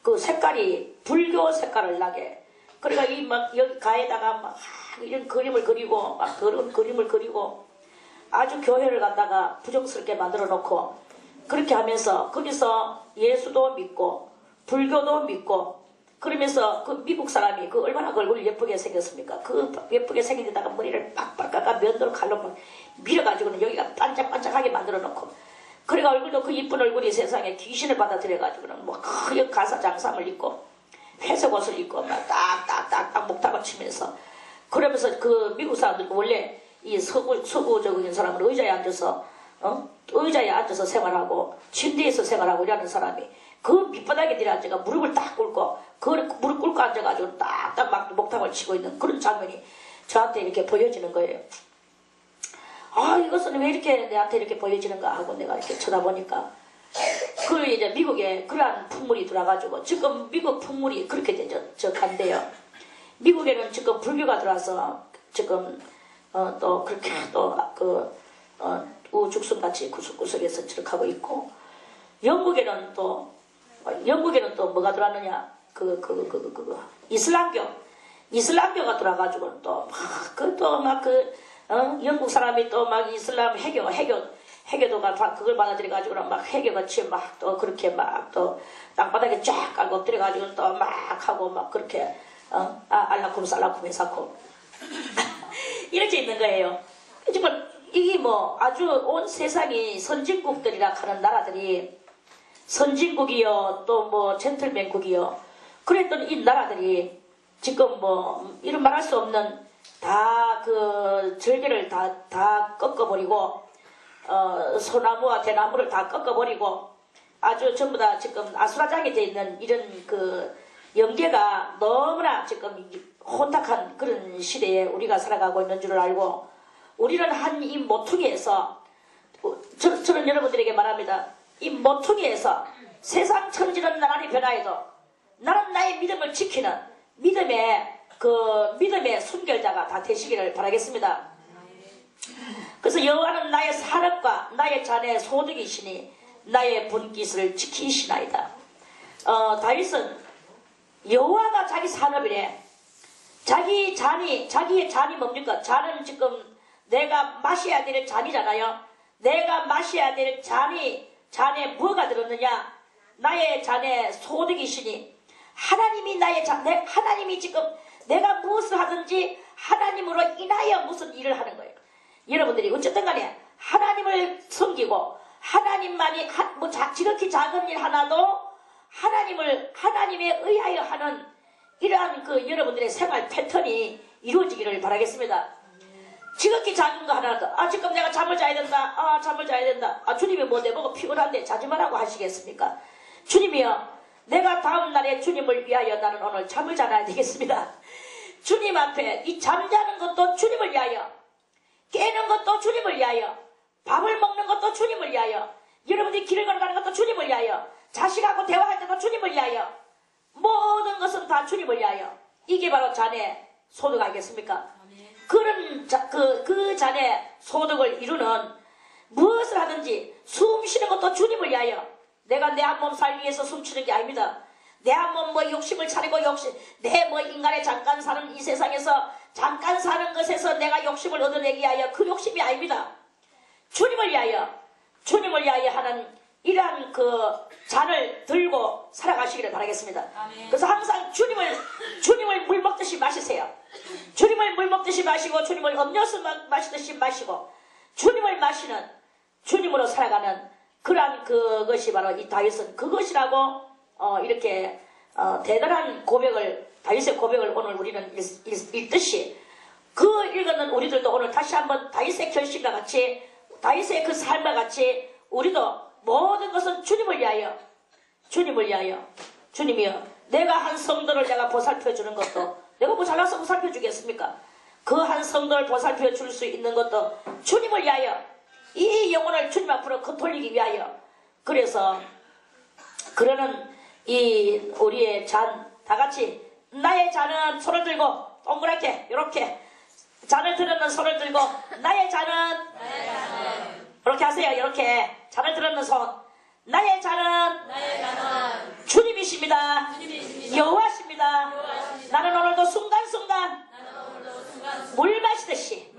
그 색깔이 불교 색깔을 나게 그러니까 여기 가에다가 막 이런 그림을 그리고 막 그런 그림을 그리고 아주 교회를 갖다가 부정스럽게 만들어 놓고 그렇게 하면서 거기서 예수도 믿고 불교도 믿고 그러면서 그 미국 사람이 얼마나 얼굴이 예쁘게 생겼습니까? 예쁘게 생긴 데다가 머리를 빡빡 깎아 면도로 칼로 밀어가지고는 여기가 반짝반짝하게 만들어 놓고 그래가 얼굴도 그 이쁜 얼굴이 세상에 귀신을 받아들여가지고는 그 가사 장삼을 입고 회색 옷을 입고 막 딱딱딱딱 목탁을 치면서 그러면서 그 미국 사람들 원래 이 서구적인 사람은 의자에 앉아서 생활하고 침대에서 생활하고 이러는 사람이 그 밑바닥에 내려앉아가 무릎을 딱 꿇고 무릎 꿇고 앉아가지고 딱딱 막 목탁을 치고 있는 그런 장면이 저한테 이렇게 보여지는 거예요. 이것은 왜 이렇게 내한테 이렇게 보여지는가 하고 내가 이렇게 쳐다보니까 이제 미국에 그러한 풍물이 들어와가지고 지금 미국 풍물이 그렇게 되적한데요. 미국에는 지금 불교가 들어와서 지금 또 그렇게 또 우죽순같이 구석구석에서 저렇게 하고 있고 영국에는 또 뭐가 들어왔느냐 이슬람교가 들어와가지고 또 영국 사람이 또 막 이슬람 해교 해교도가 그걸 받아들여가지고는 막 해교같이 막 또 그렇게 막 또 땅바닥에 쫙 깔고 엎드려가지고 또 막 하고 막 그렇게 알라쿰 살라쿰 해사쿰 이렇게 있는 거예요. 정말 이게 뭐 아주 온 세상이 선진국들이라 하는 나라들이 선진국이요 또 뭐 젠틀맨국이요 그랬던 이 나라들이 지금 뭐 이런 말할 수 없는 다 그 절개를 다 꺾어버리고 소나무와 대나무를 다 꺾어버리고 아주 전부 다 지금 아수라장이 돼 있는 이런 그 영계가 너무나 지금 혼탁한 그런 시대에 우리가 살아가고 있는 줄을 알고 우리는 한 이 모퉁이에서 저는 여러분들에게 말합니다. 이 모퉁이에서 세상 천지는 나날이 변화해도 나는 나의 믿음을 지키는 믿음의 순결자가 다 되시기를 바라겠습니다. 그래서 여호와는 나의 산업과 나의 잔의 소득이시니 나의 분깃을 지키시나이다. 다윗은 여호와가 자기 산업이래. 자기의 잔이 뭡니까? 잔은 지금 내가 마셔야 될 잔이잖아요. 내가 마셔야 될 잔에 뭐가 들었느냐? 나의 잔의 소득이시니 하나님이 하나님이 지금 내가 무엇을 하든지 하나님으로 인하여 무슨 일을 하는 거예요. 여러분들이 어쨌든 간에 하나님을 섬기고 하나님만이 지극히 작은 일 하나도 하나님에 의하여 하는 이러한 그 여러분들의 생활 패턴이 이루어지기를 바라겠습니다. 지극히 작은 거 하나도 지금 내가 잠을 자야 된다. 잠을 자야 된다. 주님이 뭐 내보고 피곤한데 자지 말라고 하시겠습니까? 주님이요. 내가 다음 날에 주님을 위하여 나는 오늘 잠을 자야 되겠습니다. 주님 앞에 이 잠자는 것도 주님을 위하여 깨는 것도 주님을 위하여 밥을 먹는 것도 주님을 위하여 여러분들이 길을 걸어가는 것도 주님을 위하여 자식하고 대화할 때도 주님을 위하여 모든 것은 다 주님을 위하여 이게 바로 잔의 소득 아니겠습니까? 그런 그 잔의 소득을 이루는 무엇을 하든지 숨 쉬는 것도 주님을 위하여 내가 내 한 몸 살기 위해서 숨쉬는 게 아닙니다. 내 한 몸 뭐 욕심을 차리고 내 뭐 인간의 잠깐 사는 이 세상에서 잠깐 사는 것에서 내가 욕심을 얻어내기 위하여 그 욕심이 아닙니다. 주님을 위하여 하는 이러한 그 잔을 들고 살아가시기를 바라겠습니다. 아멘. 그래서 항상 주님을 물 먹듯이 마시세요. 주님을 물 먹듯이 마시고 주님을 음료수 마시듯이 마시고 주님을 마시는 주님으로 살아가는 그러한 그것이 바로 이 다윗은 그것이라고 이렇게 대단한 다윗의 고백을 오늘 우리는 읽듯이 그 읽는 우리들도 오늘 다시 한번 다윗의 결심과 같이 다윗의 그 삶과 같이 우리도 모든 것은 주님을 위하여 주님이여 내가 한 성도를 내가 보살펴 주는 것도 내가 뭐 잘나서 보살펴 주겠습니까? 그 한 성도를 보살펴 줄 수 있는 것도 주님을 위하여 이 영혼을 주님 앞으로 거돌리기 위하여 그래서 그러는 이 우리의 잔 다같이 나의 잔은 손을 들고 동그랗게 이렇게 잔을 들었는 손을 들고 나의 잔은 이렇게 하세요. 이렇게 잔을 들었는 손 나의 잔은 주님이십니다. 여호와십니다. 나는 오늘도 순간순간 물 마시듯이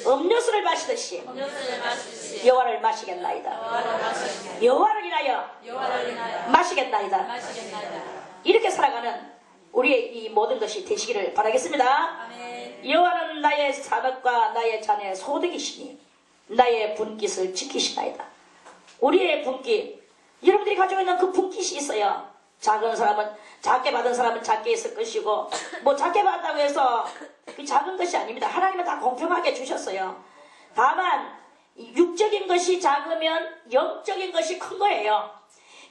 음료수를 마시듯이 여호와를 마시겠나이다. 여호와를 인하여 마시겠나이다. 이렇게 살아가는 우리의 이 모든 것이 되시기를 바라겠습니다. 여호와는 나의 산업과 나의 잔의 소득이시니 나의 분깃을 지키시나이다. 우리의 분깃 여러분들이 가지고 있는 그 분깃이 있어요. 작은 사람은 작게 받은 사람은 작게 있을 것이고 뭐 작게 받았다고 해서 그 작은 것이 아닙니다. 하나님은 다 공평하게 주셨어요. 다만 육적인 것이 작으면 영적인 것이 큰 거예요.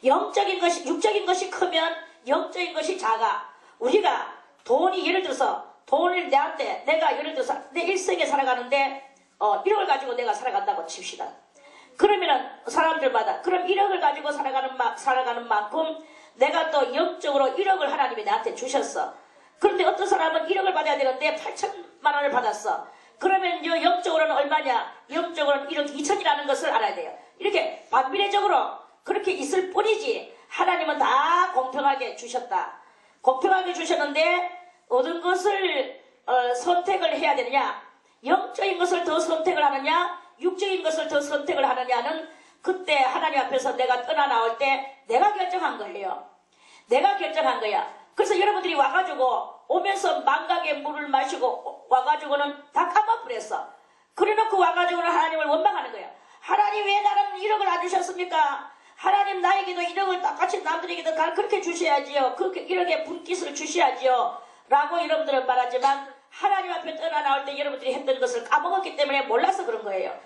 육적인 것이 크면 영적인 것이 작아. 우리가 돈이 예를 들어서 돈을 내가 예를 들어서 내 일생에 살아가는데 1억을 가지고 내가 살아간다고 칩시다. 그러면은 사람들마다 그럼 1억을 가지고 살아가는 만큼 내가 또 영적으로 1억을 하나님이 나한테 주셨어. 그런데 어떤 사람은 1억을 받아야 되는데 8천만 원을 받았어. 그러면 영적으로는 얼마냐? 영적으로는 1억 2천이라는 것을 알아야 돼요. 이렇게 반비례적으로 그렇게 있을 뿐이지 하나님은 다 공평하게 주셨다. 공평하게 주셨는데 어떤 것을 선택을 해야 되느냐? 영적인 것을 더 선택을 하느냐? 육적인 것을 더 선택을 하느냐는 그때 하나님 앞에서 내가 떠나 나올 때 내가 결정한 거예요. 내가 결정한 거야. 그래서 여러분들이 와가지고 오면서 망각의 물을 마시고 와가지고는 다 까먹버렸어. 그래놓고 와가지고는 하나님을 원망하는 거야. 하나님 왜 나는 1억을 안 주셨습니까? 하나님 나에게도 1억을 똑같이 남들에게도 다 그렇게 주셔야지요. 그렇게 1억의 분깃을 주셔야지요. 라고 여러분들은 말하지만 하나님 앞에 떠나 나올 때 여러분들이 했던 것을 까먹었기 때문에 몰라서 그런 거예요.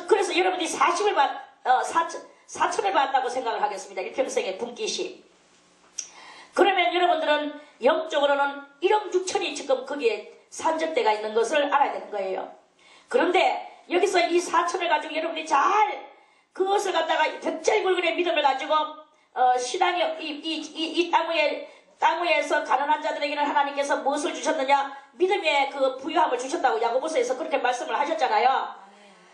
그래서 여러분들이 4천을 받았다고 생각을 하겠습니다. 일평생의 분깃이. 그러면 여러분들은 영적으로는 1억 6천이 지금 거기에 산적대가 있는 것을 알아야 되는 거예요. 그런데 여기서 이 4천을 가지고 여러분이 잘 그것을 갖다가 벽절굴근의 믿음을 가지고 신앙의 이 땅 위에서 가난한 자들에게는 하나님께서 무엇을 주셨느냐? 믿음의 그 부유함을 주셨다고 야고보서에서 그렇게 말씀을 하셨잖아요.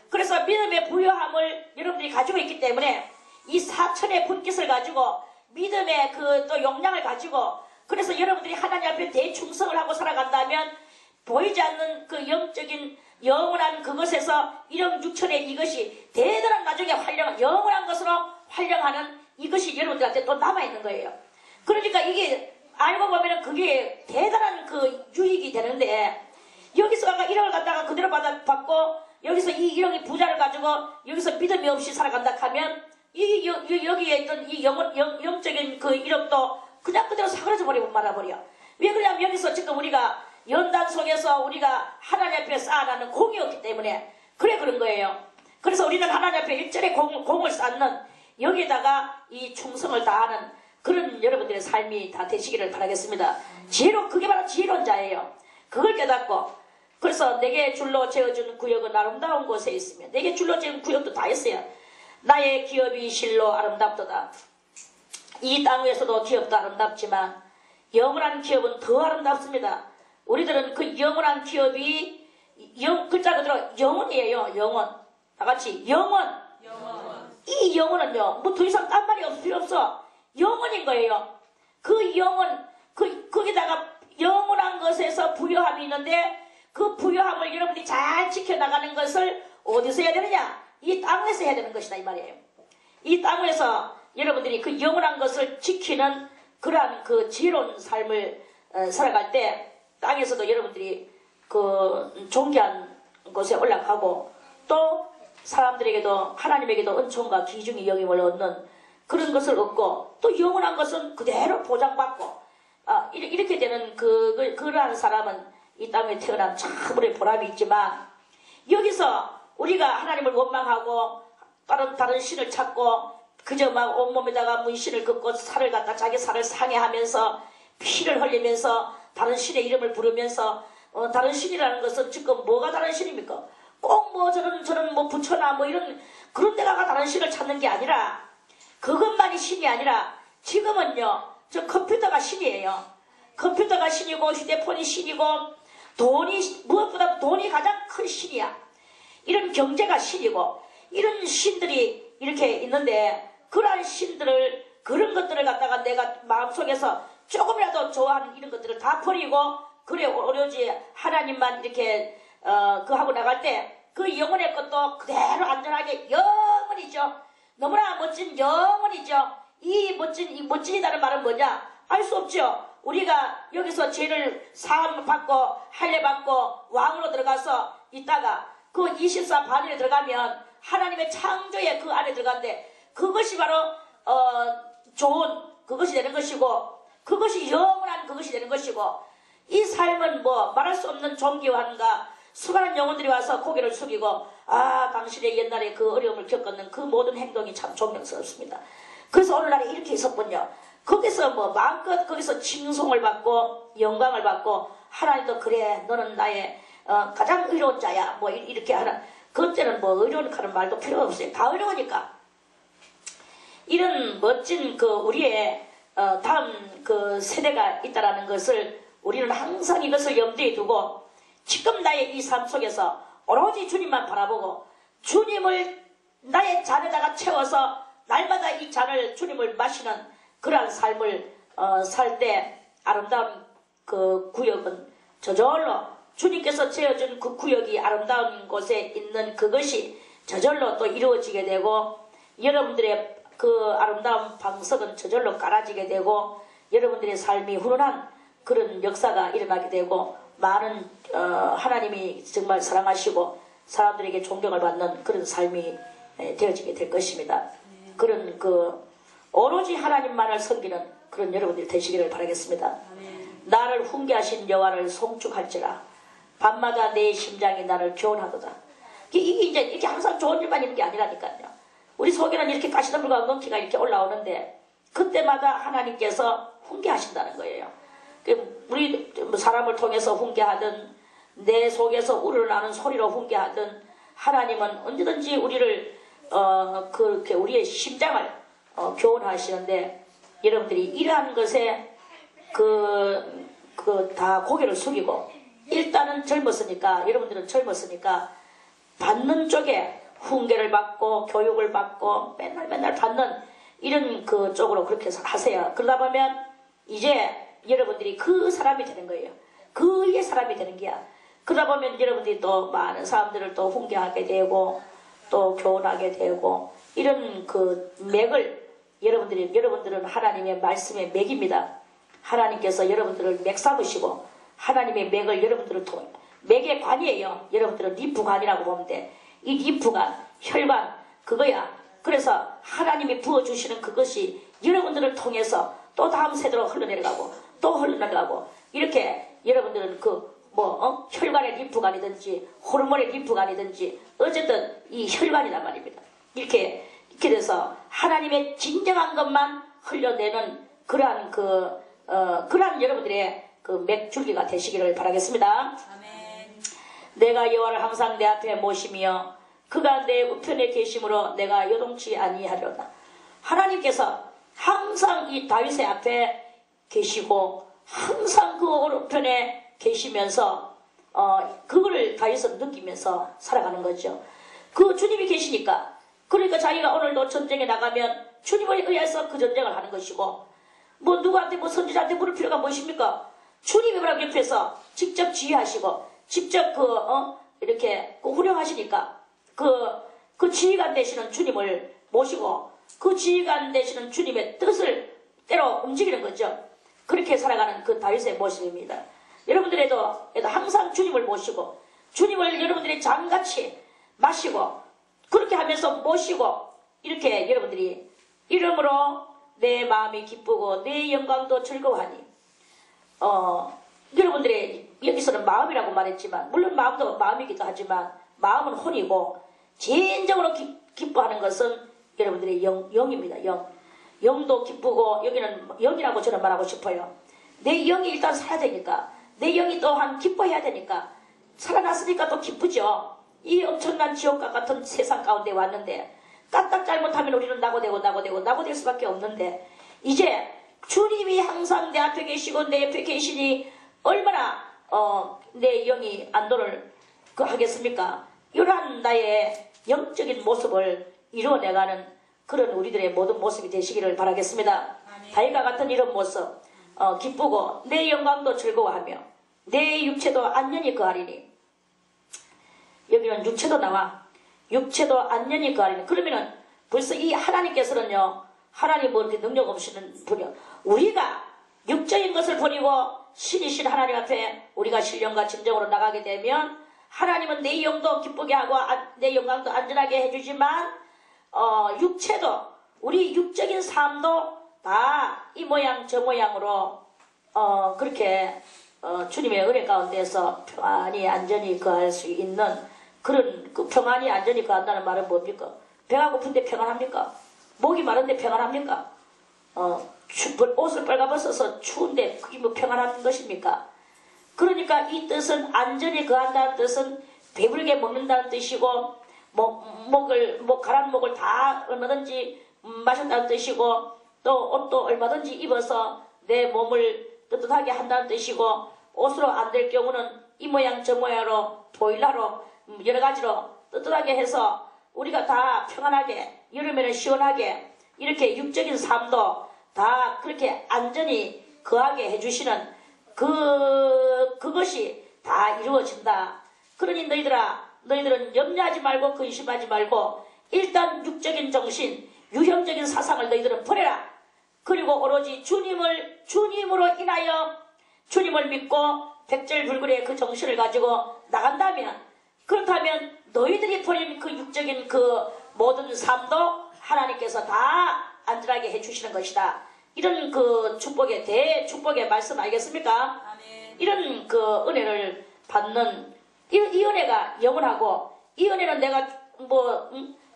그래서 믿음의 부유함을 여러분들이 가지고 있기 때문에 이 4천의 분깃을 가지고 믿음의 그 또 용량을 가지고 그래서 여러분들이 하나님 앞에 대충성을 하고 살아간다면 보이지 않는 그 영적인 영원한 그것에서 1억 6천의 이것이 대단한 나중에 영원한 것으로 활용하는 이것이 여러분들한테 또 남아있는 거예요. 그러니까 이게 알고 보면은 그게 대단한 그 유익이 되는데 여기서 아까 1억을 갖다가 그대로 받고 여기서 이 1억의 부자를 가지고 여기서 믿음이 없이 살아간다 하면 여기에 있던 이 영적인 그 1억도 그냥 그대로 사그라져 버리고 말아버려. 왜 그러냐면 여기서 지금 우리가 연단 속에서 우리가 하나님 앞에 쌓아놓는 공이었기 때문에 그래 그런 거예요. 그래서 우리는 하나님 앞에 일절에 공을 쌓는 여기에다가 이 충성을 다하는 그런 여러분들의 삶이 다 되시기를 바라겠습니다. 그게 바로 지혜로운 자예요. 그걸 깨닫고 그래서 내게 줄로 재어준 구역은 아름다운 곳에 있으며 내게 줄로 재어준 구역도 다 있어요. 나의 기업이 실로 아름답도다. 이 땅 위에서도 기업도 아름답지만 영원한 기업은 더 아름답습니다. 우리들은 그 영원한 기업이 글자 그대로 영원이에요. 영원. 다같이 영원. 이 영원은요 뭐 더 이상 딴 말이 필요 없어. 영원인 거예요. 그 영원 거기다가 영원한 것에서 부유함이 있는데 그 부유함을 여러분이 잘 지켜나가는 것을 어디서 해야 되느냐? 이 땅에서 해야 되는 것이다 이 말이에요. 이 땅에서 여러분들이 그 영원한 것을 지키는 그러한 그 지혜로운 삶을 살아갈 때 땅에서도 여러분들이 그 존귀한 곳에 올라가고 또 사람들에게도 하나님에게도 은총과 귀중히 여김을 얻는 그런 것을 얻고 또 영원한 것은 그대로 보장받고 이렇게 되는 그러한 사람은 이 땅에 태어난 참으로 보람이 있지만 여기서 우리가 하나님을 원망하고 다른 신을 찾고 그저 막 온몸에다가 문신을 긋고 살을 갖다 자기 살을 상해하면서 피를 흘리면서 다른 신의 이름을 부르면서 다른 신이라는 것은 지금 뭐가 다른 신입니까? 꼭 뭐 저는 뭐 부처나 뭐 이런 그런 데다가 다른 신을 찾는 게 아니라 그것만이 신이 아니라 지금은요 저 컴퓨터가 신이에요. 컴퓨터가 신이고 휴대폰이 신이고 무엇보다 돈이 가장 큰 신이야. 이런 경제가 신이고 이런 신들이 이렇게 있는데 그러한 신들을 그런 것들을 갖다가 내가 마음속에서 조금이라도 좋아하는 이런 것들을 다 버리고 그래 오로지 하나님만 이렇게 하고 나갈 때 그 영혼의 것도 그대로 안전하게 영원이죠. 너무나 멋진 영혼이죠. 이 멋진이라는 말은 뭐냐? 알 수 없죠. 우리가 여기서 죄를 사함 받고 할례 받고 왕으로 들어가서 있다가 그 24반일에 들어가면 하나님의 창조의 그 안에 들어간데 그것이 바로 좋은 그것이 되는 것이고 그것이 영원한 그것이 되는 것이고 이 삶은 뭐 말할 수 없는 존귀함과 수많은 영혼들이 와서 고개를 숙이고 당신의 옛날에 그 어려움을 겪었는 그 모든 행동이 참 존경스럽습니다. 그래서 오늘날에 이렇게 있었군요. 거기서 뭐 마음껏 거기서 칭송을 받고 영광을 받고 하나님도 그래 너는 나의 가장 의로운 자야 뭐 이렇게 하는 그때는 뭐 의로운 말도 필요 없어요. 다 의로우니까 이런 멋진 그 우리의 다음 그 세대가 있다라는 것을 우리는 항상 이것을 염두에 두고 지금 나의 이 삶 속에서 오로지 주님만 바라보고 주님을 나의 잔에다가 채워서 날마다 이 잔을 주님을 마시는 그러한 삶을 살 때 아름다운 그 구역은 저절로 주님께서 지어준 그 구역이 아름다운 곳에 있는 그것이 저절로 또 이루어지게 되고 여러분들의 그 아름다운 방석은 저절로 깔아지게 되고 여러분들의 삶이 훈훈한 그런 역사가 일어나게 되고 많은 하나님이 정말 사랑하시고 사람들에게 존경을 받는 그런 삶이 되어지게 될 것입니다. 그런 오로지 하나님만을 섬기는 그런 여러분들이 되시기를 바라겠습니다. 나를 훈계하신 여호와를 송축할지라 밤마다 내 심장이 나를 교훈하도다. 이게 이제 이렇게 항상 좋은 일만 있는 게 아니라니까요. 우리 속에는 이렇게 가시덤불과 멍키가 이렇게 올라오는데 그때마다 하나님께서 훈계하신다는 거예요. 우리 사람을 통해서 훈계하든 내 속에서 우러나는 소리로 훈계하든 하나님은 언제든지 우리를 그렇게 우리의 심장을 교훈하시는데 여러분들이 이러한 것에 다 고개를 숙이고 일단은 젊었으니까 여러분들은 젊었으니까 받는 쪽에 훈계를 받고 교육을 받고 맨날 받는 이런 그 쪽으로 그렇게 하세요. 그러다 보면 이제 여러분들이 그 사람이 되는 거예요. 그의 사람이 되는 게야. 그러다 보면 여러분들이 또 많은 사람들을 또 훈계하게 되고 또 교훈하게 되고 이런 그 맥을 여러분들은 하나님의 말씀의 맥입니다. 하나님께서 여러분들을 맥 삼으시고 하나님의 맥을 여러분들을 통해 맥의 관이에요. 여러분들은 리프관이라고 보면 돼. 이 리프관, 혈관 그거야. 그래서 하나님이 부어주시는 그것이 여러분들을 통해서 또 다음 세대로 흘러내려가고 또 흘러내려가고 이렇게 여러분들은 혈관의 리프관이든지 호르몬의 리프관이든지 어쨌든 이 혈관이란 말입니다. 이렇게 돼서 하나님의 진정한 것만 흘려내는 그러한 그러한 여러분들의 그 맥줄기가 되시기를 바라겠습니다. 아멘. 내가 여호와를 항상 내 앞에 모시며 그가 내 우편에 계심으로 내가 요동치 아니하려다. 하나님께서 항상 이 다윗의 앞에 계시고 항상 그 오른편에 계시면서 그거를 다윗은 느끼면서 살아가는 거죠. 그 주님이 계시니까 그러니까 자기가 오늘도 전쟁에 나가면 주님을 의해서 그 전쟁을 하는 것이고 누구한테 선지자한테 물을 필요가 무엇입니까? 주님이 그럼 옆에서 직접 지휘하시고 직접 이렇게 훈령하시니까 그 지휘관 되시는 주님을 모시고 그 지휘관 되시는 주님의 뜻을 때로 움직이는 거죠. 그렇게 살아가는 그 다윗의 모습입니다. 여러분들에도 항상 주님을 모시고 주님을 여러분들이 장같이 마시고 그렇게 하면서 모시고 이렇게 여러분들이 이름으로 내 마음이 기쁘고 내 영광도 즐거워하니 여러분들의 여기서는 마음이라고 말했지만 물론 마음도 마음이기도 하지만 마음은 혼이고 진정으로 기뻐하는 것은 여러분들의 영입니다. 영도 기쁘고 여기는 영이라고 저는 말하고 싶어요. 내 영이 일단 살아야 되니까 내 영이 또한 기뻐해야 되니까 살아났으니까 또 기쁘죠. 이 엄청난 지옥과 같은 세상 가운데 왔는데 까딱 잘못하면 우리는 낙오될 수밖에 없는데 이제 주님이 항상 내 앞에 계시고 내 옆에 계시니 얼마나 내 영이 안도를 하겠습니까? 이러한 나의 영적인 모습을 이루어내가는 그런 우리들의 모든 모습이 되시기를 바라겠습니다. 다윗과 같은 이런 모습 기쁘고 내 영광도 즐거워하며 내 육체도 안전히 거하리니 여기는 육체도 나와 육체도 안전히 거하리니 그러면은 벌써 이 하나님께서는요 하나님 이렇게 능력 없이는 분이요 우리가 육적인 것을 버리고 신이신 하나님 앞에 우리가 신령과 진정으로 나가게 되면 하나님은 내 영도 기쁘게 하고 내 영광도 안전하게 해주지만 육체도 우리 육적인 삶도 다 이 모양 저 모양으로 그렇게 주님의 은혜 가운데서 평안히 안전히 거할 수 있는 그런 그 평안히 안전히 거한다는 말은 뭡니까? 배가 고픈데 평안합니까? 목이 마른데 평안합니까? 옷을 빨가벗어서 추운데 그게 뭐 평안한 것입니까? 그러니까 이 뜻은 안전히 거한다는 뜻은 배불게 먹는다는 뜻이고 가란 목을 다 얼마든지 마셨다는 뜻이고 또 옷도 얼마든지 입어서 내 몸을 뜨뜻하게 한다는 뜻이고 옷으로 안 될 경우는 이 모양 저 모양으로 보일러로 여러 가지로 뜨뜻하게 해서 우리가 다 평안하게 여름에는 시원하게 이렇게 육적인 삶도 다 그렇게 안전히 거하게 해주시는 그것이 다 이루어진다. 그러니 너희들아 너희들은 염려하지 말고 근심하지 말고 일단 육적인 정신, 유형적인 사상을 너희들은 버려라. 그리고 오로지 주님으로 인하여 주님을 믿고 백절불굴의 그 정신을 가지고 나간다면, 그렇다면 너희들이 버린 그 육적인 그 모든 삶도 하나님께서 다 안전하게 해주시는 것이다. 이런 그 축복의 대축복의 말씀 알겠습니까? 아멘. 이런 그 은혜를 받는 이 은혜가 영원하고, 이 은혜는 내가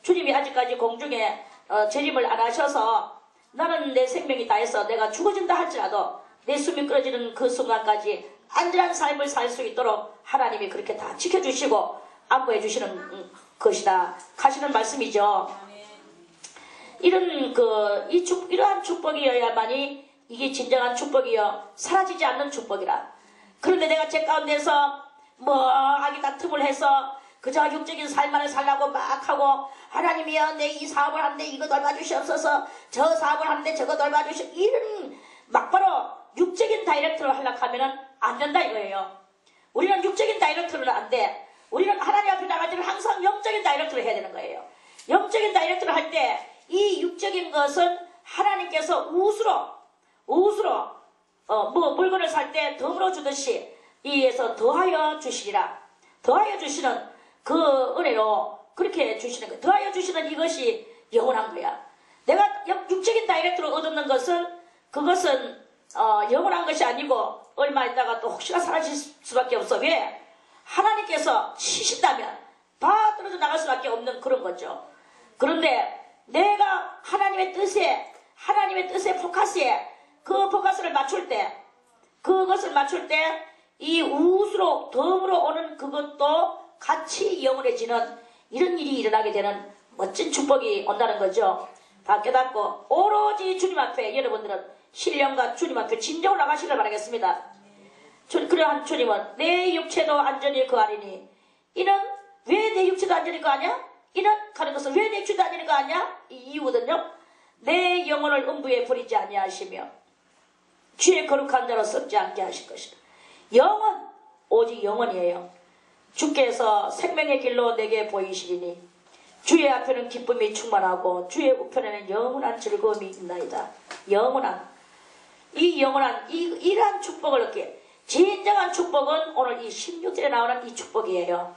주님이 아직까지 공중에 재림을 안 하셔서 나는 내 생명이 다해서 내가 죽어진다 할지라도 내 숨이 끊어지는 그 순간까지 안전한 삶을 살 수 있도록 하나님이 그렇게 다 지켜주시고 안보해 주시는 것이다 하시는 말씀이죠. 이러한 축복이어야만이 이게 진정한 축복이요 사라지지 않는 축복이라. 그런데 내가 제 가운데서 아기 다툼을 해서 그저 육적인 삶만을 살라고 막 하고, 하나님이여 내 이 사업을 하는데 이거 돌봐주시옵소서, 저 사업을 하는데 저거 돌봐주시옵소서, 이런 막바로 육적인 다이렉트를 하려고 하면은 안 된다 이거예요. 우리는 육적인 다이렉트는 안 돼. 우리는 하나님 앞에 나갈 때는 항상 영적인 다이렉트를 해야 되는 거예요. 영적인 다이렉트를 할 때 이 육적인 것은 하나님께서 우수로 물건을 살 때 덤으로 주듯이 이에서 더하여 주시리라. 더하여 주시는 그 은혜로 그렇게 주시는 거예요. 더하여 주시는 이것이 영원한 거야. 내가 육적인 다이렉트로 얻는 것은 그것은 영원한 것이 아니고 얼마 있다가 또 혹시나 사라질 수밖에 없어. 왜? 하나님께서 치신다면 다 떨어져 나갈 수밖에 없는 그런 거죠. 그런데 내가 하나님의 뜻에 포커스에 그 포커스를 맞출 때, 그것을 맞출 때 이 우수로 덤으로 오는 그것도 같이 영원해지는 이런 일이 일어나게 되는 멋진 축복이 온다는 거죠. 다 깨닫고 오로지 주님 앞에 여러분들은 신령과 주님 앞에 진정을 나가시길 바라겠습니다. 그러한 주님은 내 육체도 안전히 거하리니, 이는 왜 내 육체도 안전히 거하냐? 이는 가는 것은 왜 내 육체도 안전히 거하냐? 이 이유거든요. 내 영혼을 음부에 버리지 아니하시며 주의 거룩한 자로 썩지 않게 하실 것이다. 영원, 오직 영원이에요. 주께서 생명의 길로 내게 보이시리니 주의 앞에는 기쁨이 충만하고 주의 우편에는 영원한 즐거움이 있나이다. 영원한, 이러한 축복을 얻게, 진정한 축복은 오늘 이 16절에 나오는 이 축복이에요.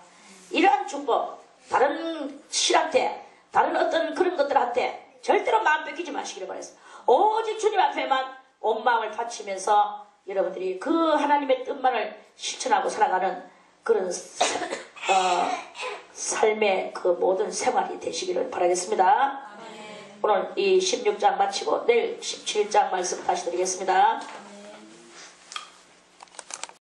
이러한 축복, 다른 신한테, 다른 어떤 그런 것들한테 절대로 마음 뺏기지 마시기를 바랍니다. 오직 주님 앞에만 온 마음을 바치면서 여러분들이 그 하나님의 뜻만을 실천하고 살아가는 그런 삶의 그 모든 생활이 되시기를 바라겠습니다. 오늘 이 16장 마치고 내일 17장 말씀 다시 드리겠습니다.